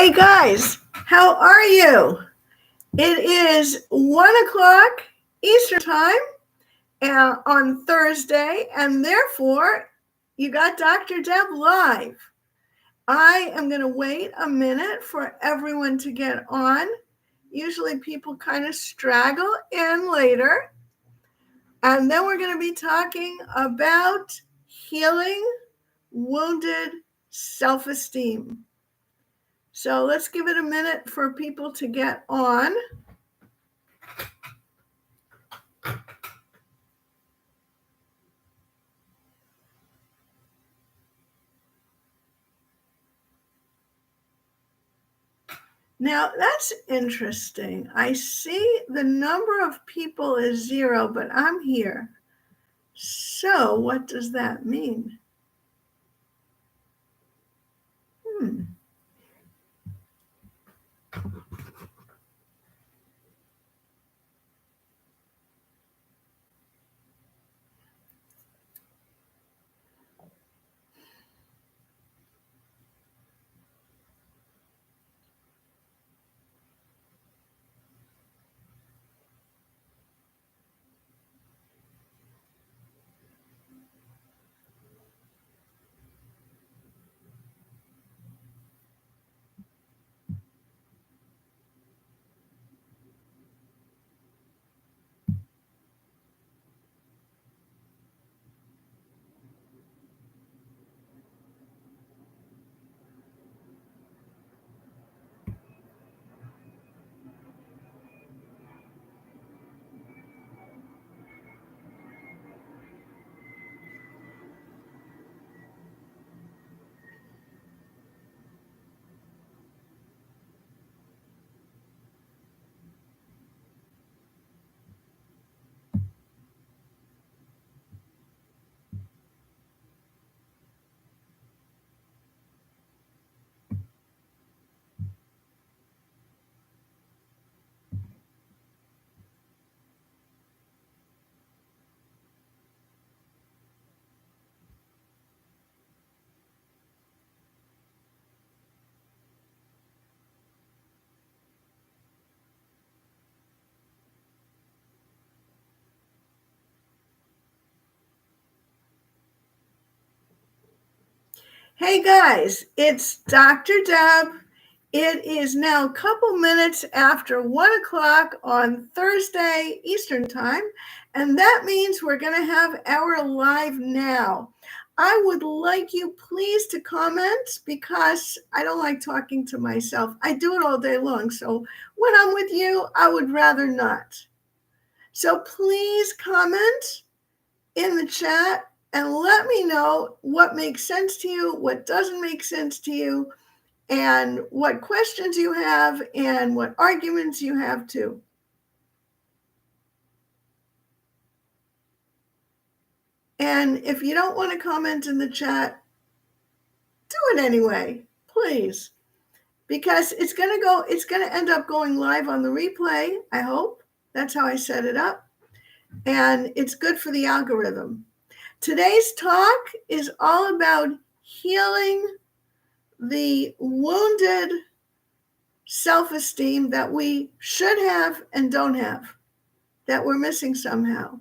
Hey guys, how are you? It is 1 o'clock Eastern time on Thursday, and therefore you got Dr. Deb live. I am going to wait a minute for everyone to get on. Usually people kind of straggle in later. And then we're going to be talking about healing wounded self-esteem. So let's give it a minute for people to get on. Now that's interesting. I see the number of people is 0, but I'm here. So what does that mean? Hey guys, it's Dr. Deb. It is now a couple minutes after 1 o'clock on Thursday Eastern time, and that means we're going to have our live now. I would like you please to comment because I don't like talking to myself. I do it all day long, so when I'm with you, I would rather not. So please comment in the chat and let me know what makes sense to you, what doesn't make sense to you, and what questions you have and what arguments you have too. And if you don't want to comment in the chat, do it anyway, please, because it's going to end up going live on the replay, I hope. That's how I set it up. And it's good for the algorithm. Today's talk is all about healing the wounded self-esteem that we should have and don't have, that we're missing somehow.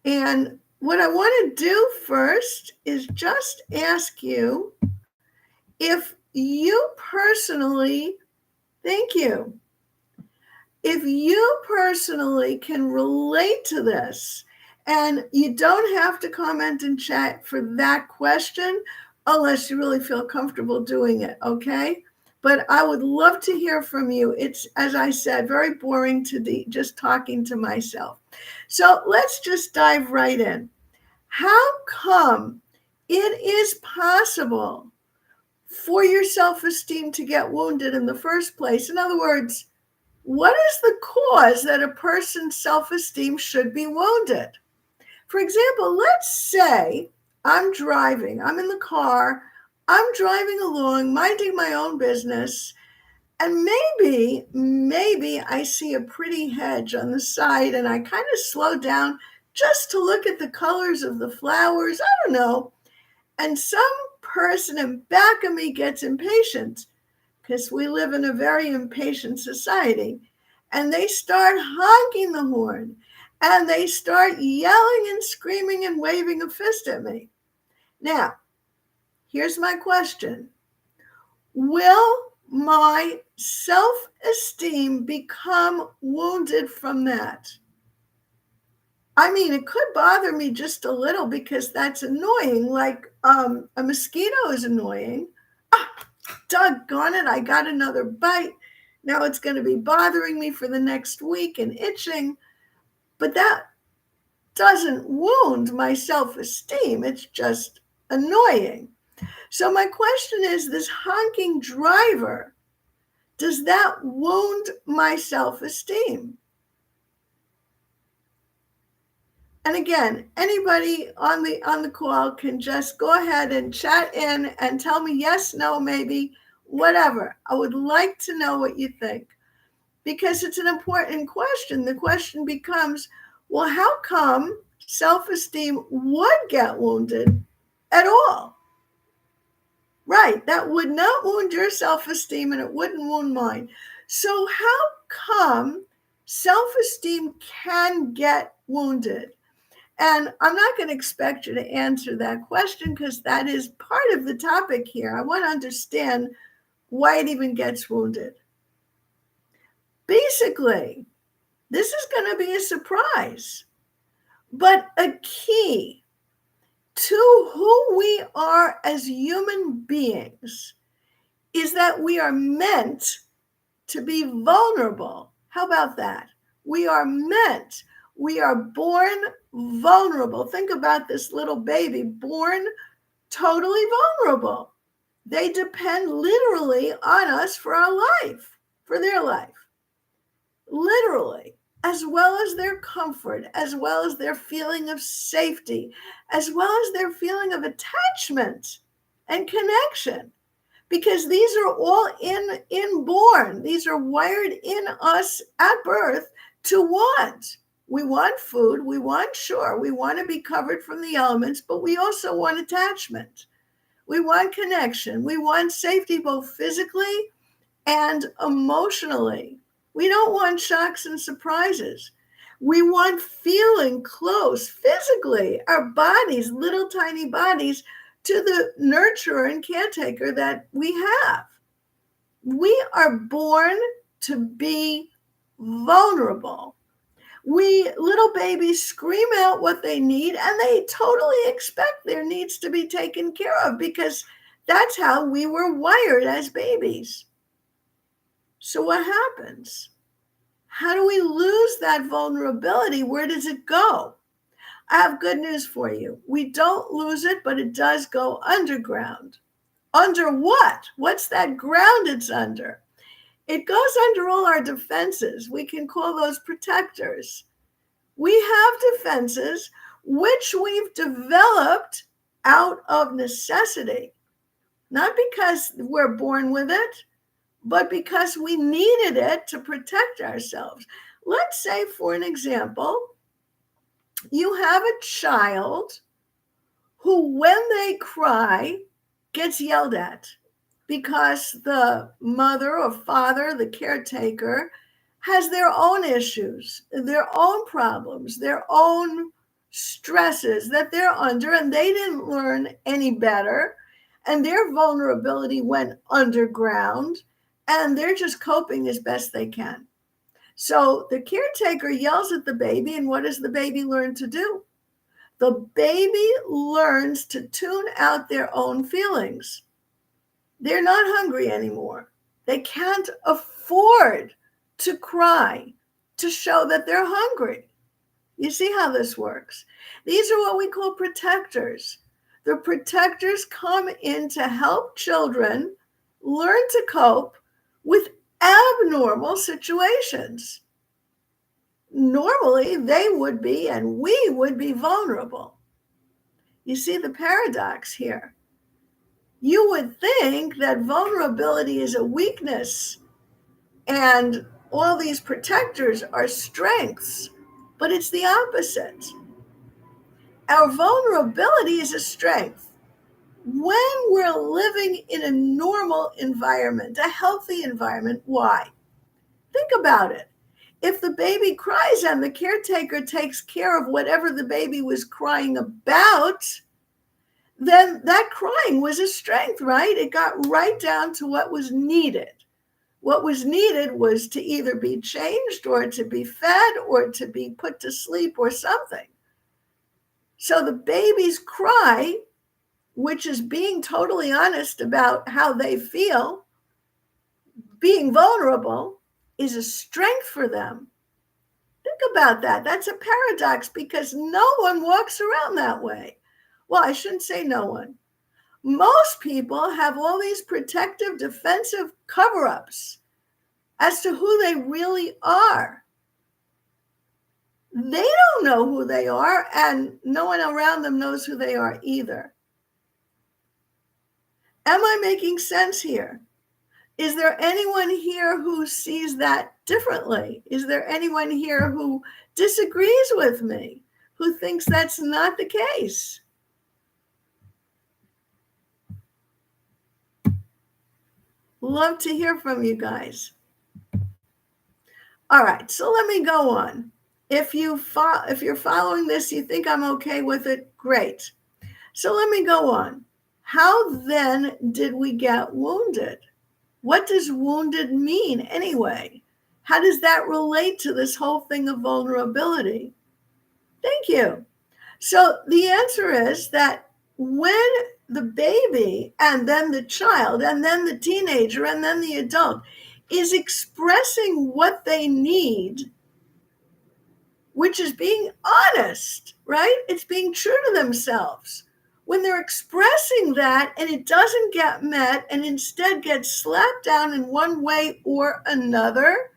And what I want to do first is just ask you if you personally, thank you, if you personally can relate to this, and you don't have to comment in chat for that question unless you really feel comfortable doing it, okay? But I would love to hear from you. It's, as I said, very boring to just talking to myself. So let's just dive right in. How come it is possible for your self-esteem to get wounded in the first place? In other words, what is the cause that a person's self-esteem should be wounded? For example, let's say I'm driving, I'm in the car, I'm driving along, minding my own business, and maybe I see a pretty hedge on the side and I kind of slow down just to look at the colors of the flowers, I don't know. And some person in back of me gets impatient, because we live in a very impatient society, and they start honking the horn, and they start yelling and screaming and waving a fist at me. Now, here's my question. Will my self-esteem become wounded from that? I mean, it could bother me just a little because that's annoying. Like a mosquito is annoying. Ah, doggone it, I got another bite. Now it's going to be bothering me for the next week and itching. But that doesn't wound my self-esteem. It's just annoying. So my question is, this honking driver, does that wound my self-esteem? And again, anybody on the call can just go ahead and chat in and tell me yes, no, maybe, whatever. I would like to know what you think, because it's an important question. The question becomes, well, how come self-esteem would get wounded at all? Right, that would not wound your self-esteem, and it wouldn't wound mine. So how come self-esteem can get wounded? And I'm not going to expect you to answer that question, because that is part of the topic here. I want to understand why it even gets wounded. Basically, this is going to be a surprise, but a key to who we are as human beings is that we are meant to be vulnerable. How about that? We are born vulnerable. Think about this little baby born totally vulnerable. They depend literally on us for our life, for their life, literally, as well as their comfort, as well as their feeling of safety, as well as their feeling of attachment and connection. Because these are all inborn. These are wired in us at birth to want. We want food. We want to be covered from the elements, but we also want attachment. We want connection. We want safety, both physically and emotionally. We don't want shocks and surprises. We want feeling close physically, our bodies, little tiny bodies, to the nurturer and caretaker that we have. We are born to be vulnerable. Little babies scream out what they need, and they totally expect their needs to be taken care of, because that's how we were wired as babies. So what happens? How do we lose that vulnerability? Where does it go? I have good news for you. We don't lose it, but it does go underground. Under what? What's that ground it's under? It goes under all our defenses. We can call those protectors. We have defenses which we've developed out of necessity, not because we're born with it, but because we needed it to protect ourselves. Let's say, for an example, you have a child who, when they cry, gets yelled at because the mother or father, the caretaker, has their own issues, their own problems, their own stresses that they're under, and they didn't learn any better, and their vulnerability went underground, and they're just coping as best they can. So the caretaker yells at the baby, and what does the baby learn to do? The baby learns to tune out their own feelings. They're not hungry anymore. They can't afford to cry to show that they're hungry. You see how this works? These are what we call protectors. The protectors come in to help children learn to cope with abnormal situations. Normally, they would be, and we would be, vulnerable. You see the paradox here. You would think that vulnerability is a weakness and all these protectors are strengths, but it's the opposite. Our vulnerability is a strength. when we're living in a normal environment, a healthy environment. Why? Think about it. If the baby cries and the caretaker takes care of whatever the baby was crying about, then that crying was a strength, right? It got right down to what was needed. What was needed was to either be changed or to be fed or to be put to sleep or something. So the baby's cry, which is being totally honest about how they feel, being vulnerable, is a strength for them. Think about that. That's a paradox because no one walks around that way. Well, I shouldn't say no one. Most people have all these protective, defensive cover-ups as to who they really are. They don't know who they are, and no one around them knows who they are either. Am I making sense here? Is there anyone here who sees that differently? Is there anyone here who disagrees with me, who thinks that's not the case? Love to hear from you guys. All right, so let me go on. If you're following this, you think I'm okay with it, great. So let me go on. How then did we get wounded? What does wounded mean anyway? How does that relate to this whole thing of vulnerability? Thank you. So the answer is that when the baby and then the child and then the teenager and then the adult is expressing what they need, which is being honest, right? It's being true to themselves. When they're expressing that and it doesn't get met and instead gets slapped down in one way or another,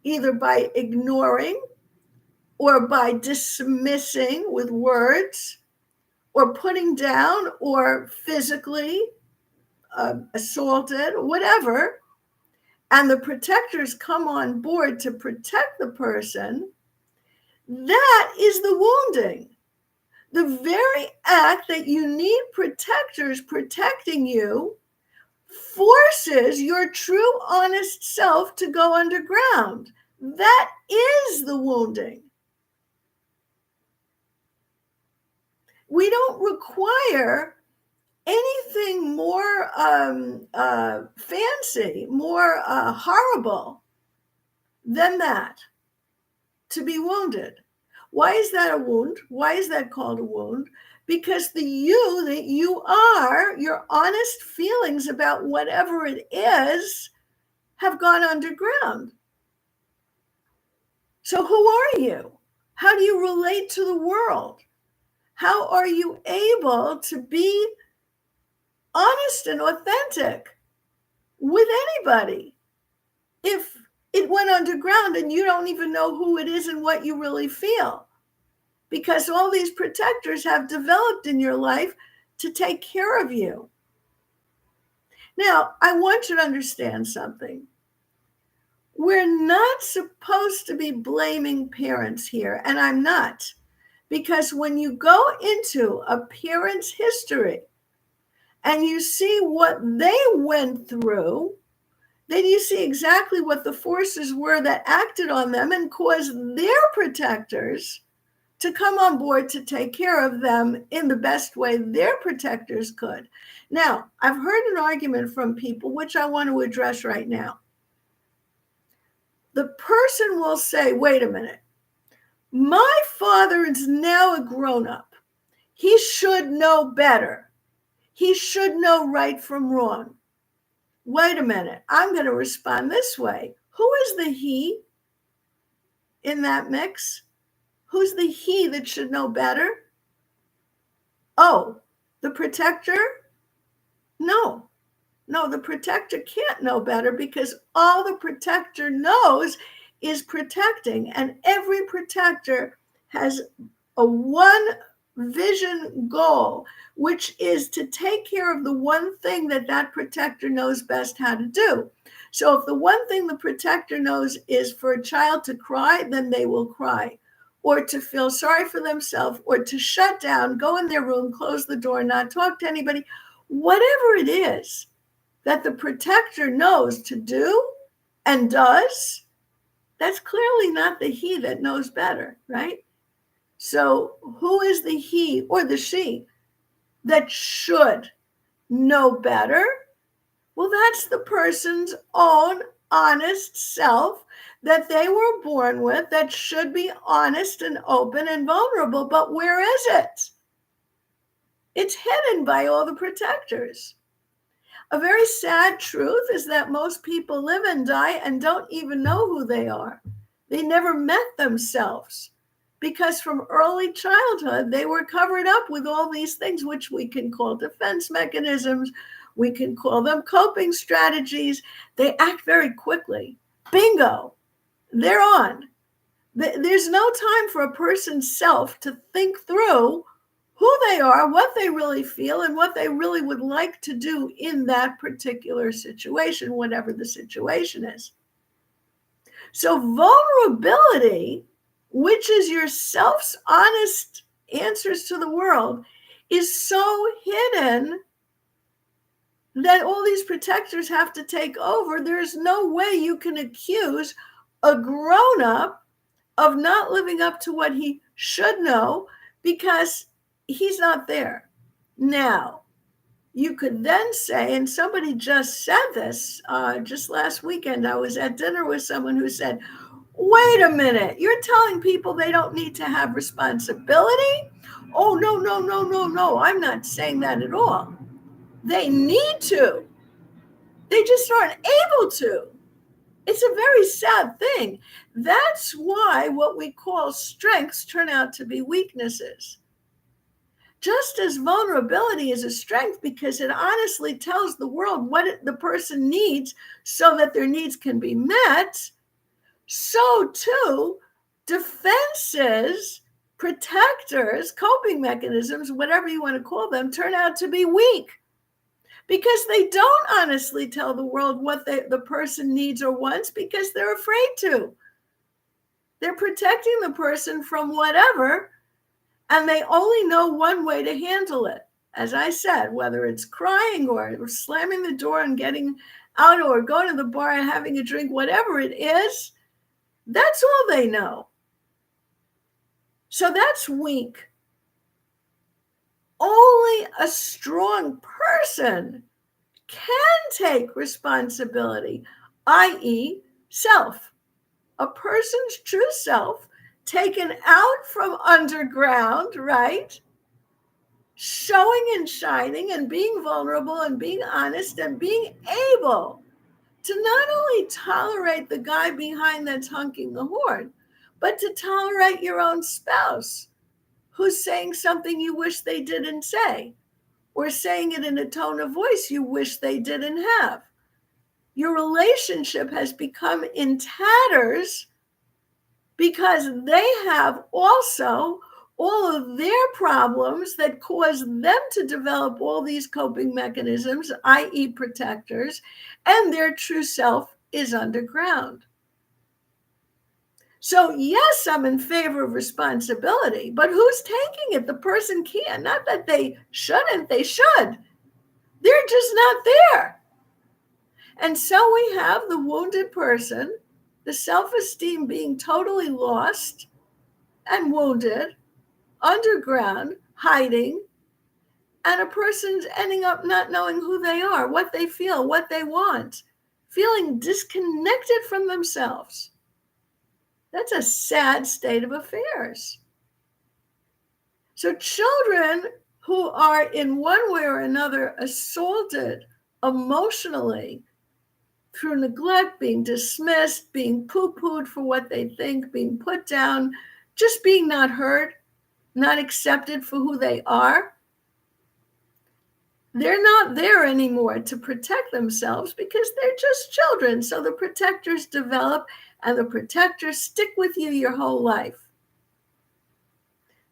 either by ignoring or by dismissing with words or putting down or physically assaulted, whatever, and the protectors come on board to protect the person, that is the wounding. The very act that you need protectors protecting you forces your true, honest self to go underground. That is the wounding. We don't require anything more fancy, more horrible than that to be wounded. Why is that a wound? Why is that called a wound? Because the you that you are, your honest feelings about whatever it is, have gone underground. So who are you? How do you relate to the world? How are you able to be honest and authentic with anybody if it went underground and you don't even know who it is and what you really feel? Because all these protectors have developed in your life to take care of you. Now, I want you to understand something. We're not supposed to be blaming parents here, and I'm not. Because when you go into a parent's history and you see what they went through, then you see exactly what the forces were that acted on them and caused their protectors to come on board to take care of them in the best way their protectors could. Now, I've heard an argument from people, which I want to address right now. The person will say, wait a minute, my father is now a grown-up. He should know better. He should know right from wrong. Wait a minute, I'm going to respond this way. Who is the he in that mix? Who's the he that should know better? Oh, the protector? No, the protector can't know better because all the protector knows is protecting. And every protector has a one vision goal, which is to take care of the one thing that protector knows best how to do. So if the one thing the protector knows is for a child to cry, then they will cry, or to feel sorry for themselves, or to shut down, go in their room, close the door, not talk to anybody. whatever it is that the protector knows to do and does, that's clearly not the he that knows better, right? So who is the he or the she that should know better? Well, that's the person's own honest self that they were born with, that should be honest and open and vulnerable. But where is it? It's hidden by all the protectors. A very sad truth is that most people live and die and don't even know who they are. They never met themselves because from early childhood, they were covered up with all these things, which we can call defense mechanisms. We can call them coping strategies. They act very quickly. Bingo, they're on. There's no time for a person's self to think through who they are, what they really feel, and what they really would like to do in that particular situation, whatever the situation is. So vulnerability, which is your self's honest answers to the world, is so hidden that all these protectors have to take over. There's no way you can accuse a grown-up of not living up to what he should know because he's not there. Now, you could then say, and somebody just said this just last weekend, I was at dinner with someone who said, wait a minute, you're telling people they don't need to have responsibility? Oh, no, I'm not saying that at all. They need to. They just aren't able to. It's a very sad thing. That's why what we call strengths turn out to be weaknesses. Just as vulnerability is a strength because it honestly tells the world what the person needs so that their needs can be met, so too defenses, protectors, coping mechanisms, whatever you want to call them, turn out to be weak because they don't honestly tell the world what the person needs or wants because they're afraid to. They're protecting the person from whatever, and they only know one way to handle it. As I said, whether it's crying or slamming the door and getting out or going to the bar and having a drink, whatever it is, that's all they know. So that's weak. Only a strong person can take responsibility, i.e., self. A person's true self taken out from underground, right? Showing and shining and being vulnerable and being honest and being able to not only tolerate the guy behind that's honking the horn, but to tolerate your own spouse who's saying something you wish they didn't say, or saying it in a tone of voice you wish they didn't have. Your relationship has become in tatters because they have also all of their problems that cause them to develop all these coping mechanisms, i.e. protectors, and their true self is underground. So yes, I'm in favor of responsibility, but who's taking it? The person can. Not that they shouldn't, they should. They're just not there. And so we have the wounded person, the self-esteem being totally lost and wounded, underground, hiding, and a person's ending up not knowing who they are, what they feel, what they want, feeling disconnected from themselves. That's a sad state of affairs. So children who are in one way or another assaulted emotionally through neglect, being dismissed, being poo-pooed for what they think, being put down, just being not heard, not accepted for who they are, they're not there anymore to protect themselves because they're just children. So the protectors develop and the protectors stick with you your whole life.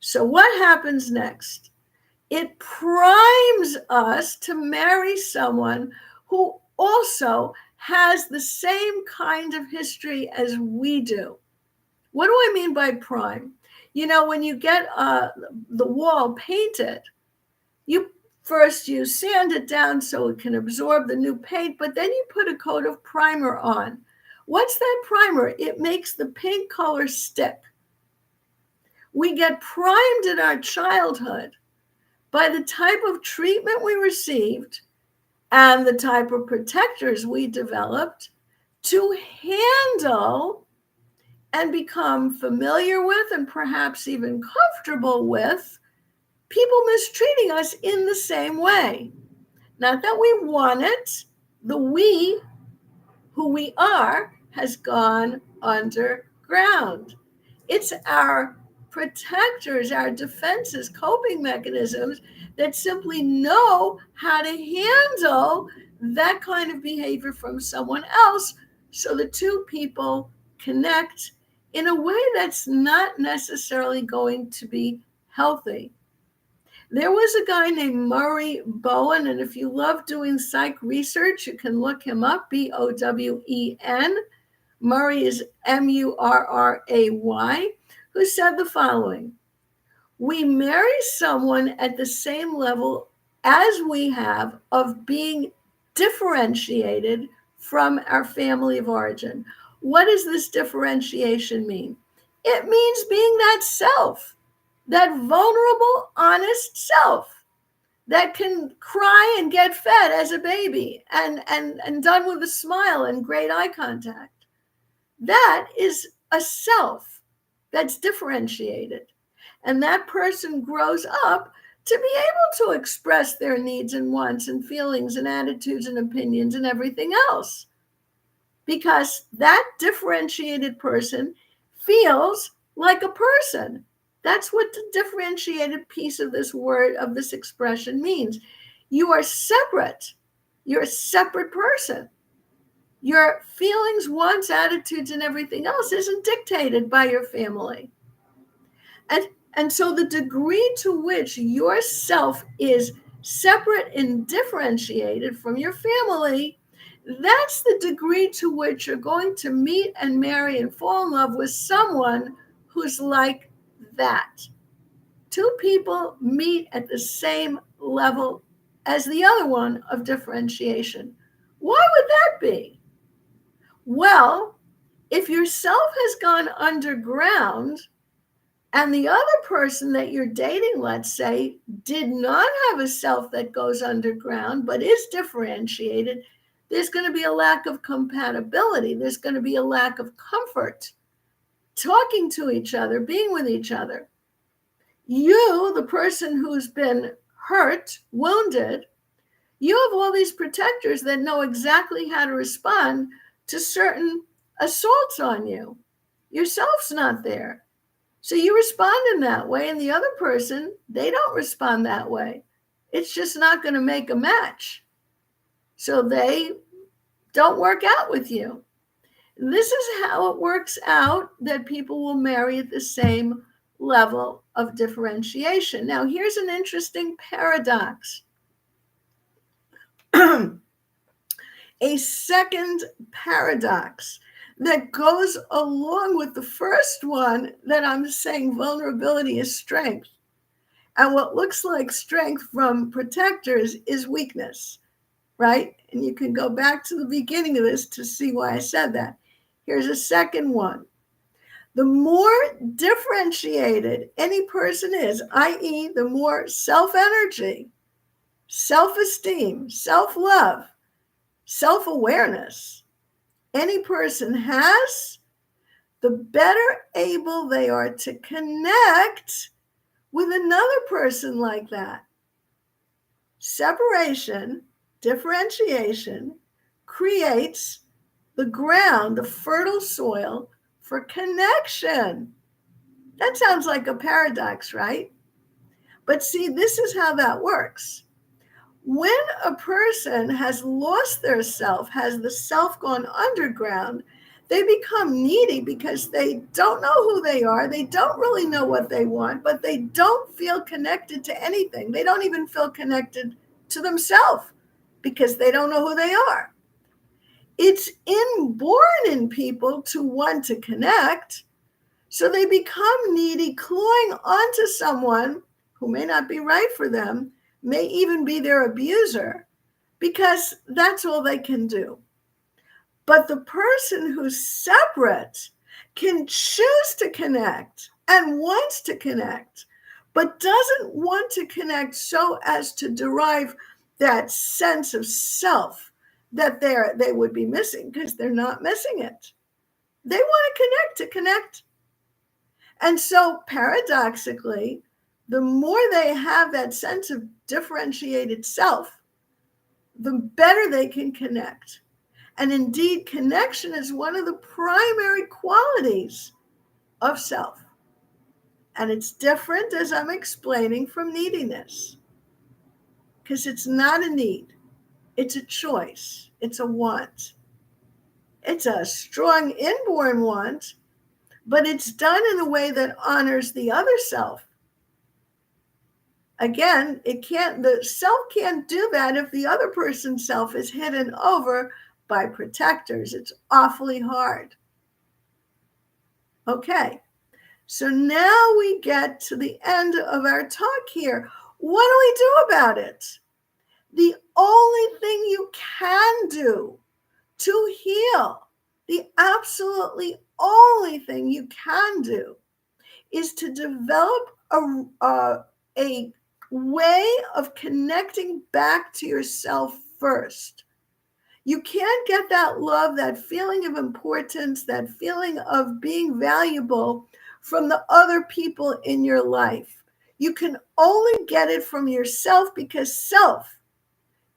So what happens next? It primes us to marry someone who also has the same kind of history as we do. What do I mean by prime? You know, when you get the wall painted, you First, you sand it down so it can absorb the new paint, but then you put a coat of primer on. What's that primer? It makes the paint color stick. We get primed in our childhood by the type of treatment we received and the type of protectors we developed to handle and become familiar with and perhaps even comfortable with people mistreating us in the same way. Not that we want it, the we, who we are, has gone underground. It's our protectors, our defenses, coping mechanisms that simply know how to handle that kind of behavior from someone else so the two people connect in a way that's not necessarily going to be healthy. There was a guy named Murray Bowen, and if you love doing psych research, you can look him up, Bowen. Murray is Murray, who said the following: we marry someone at the same level as we have of being differentiated from our family of origin. What does this differentiation mean? It means being that self, that vulnerable, honest self that can cry and get fed as a baby and done with a smile and great eye contact. That is a self that's differentiated. And that person grows up to be able to express their needs and wants and feelings and attitudes and opinions and everything else. Because that differentiated person feels like a person. That's what the differentiated piece of this word, of this expression means. You are separate. You're a separate person. Your feelings, wants, attitudes, and everything else isn't dictated by your family. And so the degree to which yourself is separate and differentiated from your family, that's the degree to which you're going to meet and marry and fall in love with someone who's like that. Two people meet at the same level as the other one of differentiation. Why would that be? Well, if your self has gone underground and the other person that you're dating, let's say, did not have a self that goes underground but is differentiated, there's going to be a lack of compatibility. There's going to be a lack of comfort talking to each other, being with each other. You, the person who's been hurt, wounded, you have all these protectors that know exactly how to respond to certain assaults on you. Yourself's not there. So you respond in that way, and the other person, they don't respond that way. It's just not going to make a match. So they don't work out with you. This is how it works out that people will marry at the same level of differentiation. Now, here's an interesting paradox. A second paradox that goes along with the first one, that I'm saying vulnerability is strength. And what looks like strength from protectors is weakness, right? And you can go back to the beginning of this to see why I said that. Here's a second one. The more differentiated any person is, i.e., the more self-energy, self-esteem, self-love, self-awareness any person has, the better able they are to connect with another person like that. Separation, differentiation creates the ground, the fertile soil for connection. That sounds like a paradox, right? But see, this is how that works. When a person has lost their self, has the self gone underground, they become needy because they don't know who they are. They don't really know what they want, but they don't feel connected to anything. They don't even feel connected to themselves because they don't know who they are. It's inborn in people to want to connect, so they become needy, clawing onto someone who may not be right for them, may even be their abuser, because that's all they can do. But the person who's separate can choose to connect and wants to connect, but doesn't want to connect so as to derive that sense of self that they would be missing, because they're not missing it. They want to connect. And so paradoxically, the more they have that sense of differentiated self, the better they can connect. And indeed, connection is one of the primary qualities of self. And it's different, as I'm explaining, from neediness, because it's not a need. It's a choice. It's a want. It's a strong inborn want, but it's done in a way that honors the other self. Again, the self can't do that if the other person's self is hidden over by protectors. It's awfully hard. Okay, so now we get to the end of our talk here. What do we do about it? The only thing you can do to heal, the absolutely only thing you can do, is to develop a way of connecting back to yourself first. You can't get that love, that feeling of importance, that feeling of being valuable from the other people in your life. You can only get it from yourself, because self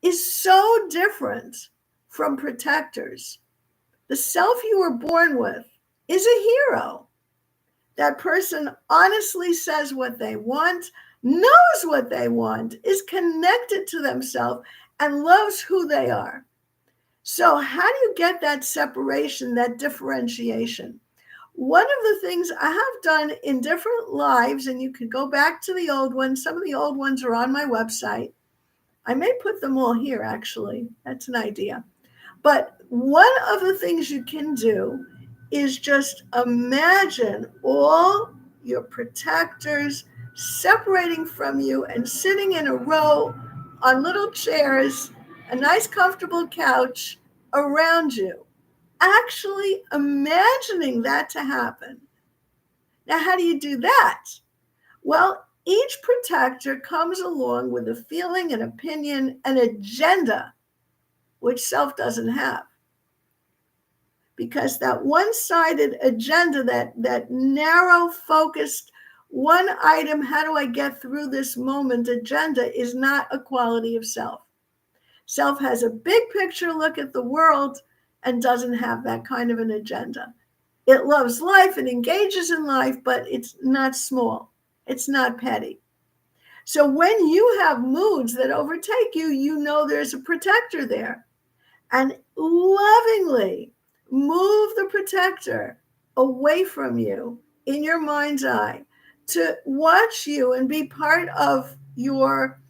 is so different from protectors. The self you were born with is a hero. That person honestly says what they want, knows what they want, is connected to themselves, and loves who they are. So how do you get that separation, that differentiation? One of the things I have done in different lives, and you could go back to the old ones, some of the old ones are on my website. I may put them all here, actually. That's an idea. But one of the things you can do is just imagine all your protectors separating from you and sitting in a row on little chairs, a nice comfortable couch around you. Actually imagining that to happen. Now, how do you do that? Well, each protector comes along with a feeling, an opinion, an agenda, which self doesn't have. Because that one-sided agenda, that narrow focused one item, how do I get through this moment agenda, is not a quality of self. Self has a big picture look at the world and doesn't have that kind of an agenda. It loves life and engages in life, but it's not small. It's not petty. So when you have moods that overtake you, you know there's a protector there. And lovingly move the protector away from you in your mind's eye to watch you and be part of your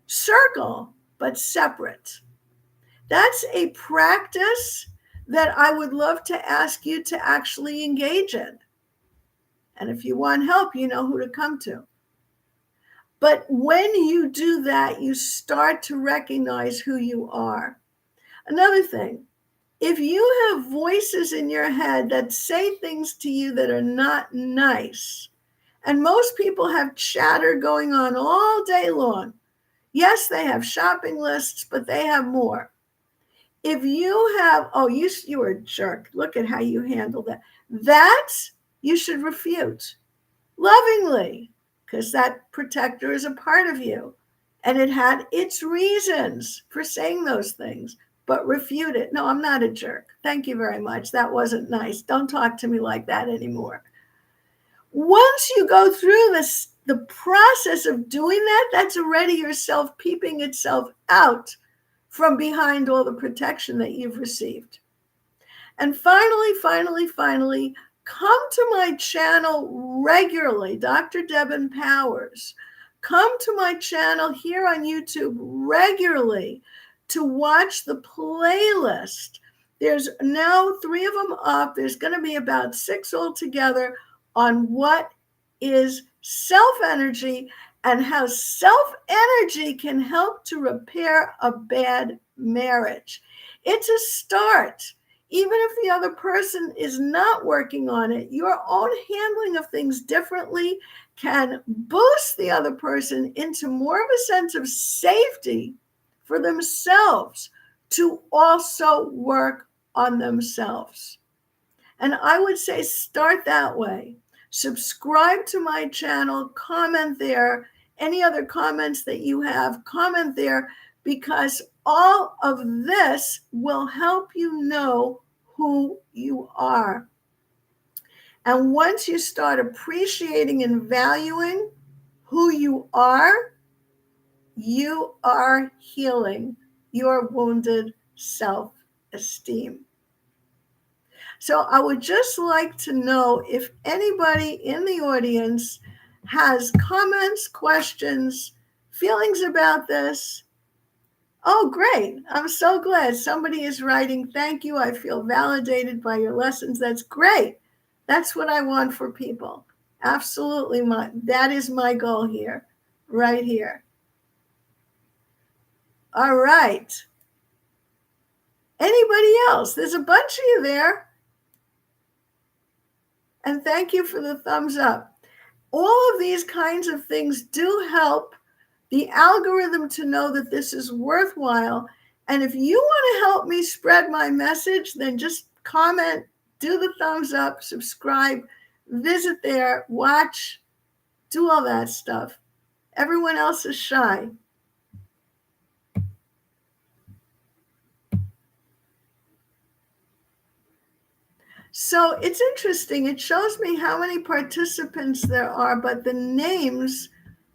circle, but separate. That's a practice that I would love to ask you to actually engage in. And if you want help, you know who to come to. But when you do that, you start to recognize who you are. Another thing, if you have voices in your head that say things to you that are not nice, and most people have chatter going on all day long. Yes, they have shopping lists, but they have more. If you have, you're a jerk. Look at how you handle that. That you should refute lovingly, because that protector is a part of you. And it had its reasons for saying those things, but refute it. No, I'm not a jerk. Thank you very much. That wasn't nice. Don't talk to me like that anymore. Once you go through the process of doing that, that's already yourself peeping itself out from behind all the protection that you've received. And finally, come to my channel regularly, Dr. Debin Powers. Come to my channel here on YouTube regularly to watch the playlist. There's now 3 of them up. There's going to be about 6 altogether on what is self-energy and how self-energy can help to repair a bad marriage. It's a start. Even if the other person is not working on it, your own handling of things differently can boost the other person into more of a sense of safety for themselves to also work on themselves. And I would say start that way. Subscribe to my channel, comment there. Any other comments that you have, comment there, because all of this will help you know who you are. And once you start appreciating and valuing who you are healing your wounded self-esteem. So I would just like to know if anybody in the audience has comments, questions, feelings about this. Oh, great. I'm so glad somebody is writing, thank you. I feel validated by your lessons. That's great. That's what I want for people. Absolutely. That is my goal here, right here. All right. Anybody else? There's a bunch of you there. And thank you for the thumbs up. All of these kinds of things do help the algorithm to know that this is worthwhile. And if you want to help me spread my message, then just comment, do the thumbs up, subscribe, visit there, watch, do all that stuff. Everyone else is shy. So it's interesting. It shows me how many participants there are, but the names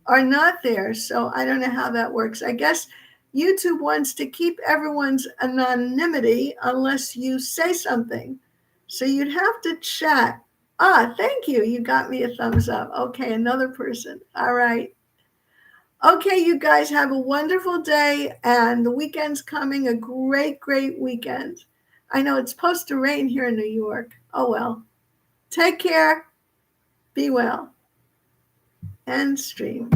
are not there. So I don't know how that works. I guess YouTube wants to keep everyone's anonymity unless you say something. So you'd have to chat. Thank you. You got me a thumbs up. Okay, another person. All right. Okay, you guys have a wonderful day, and the weekend's coming, a great, great weekend. I know it's supposed to rain here in New York. Oh, well. Take care. Be well. End stream.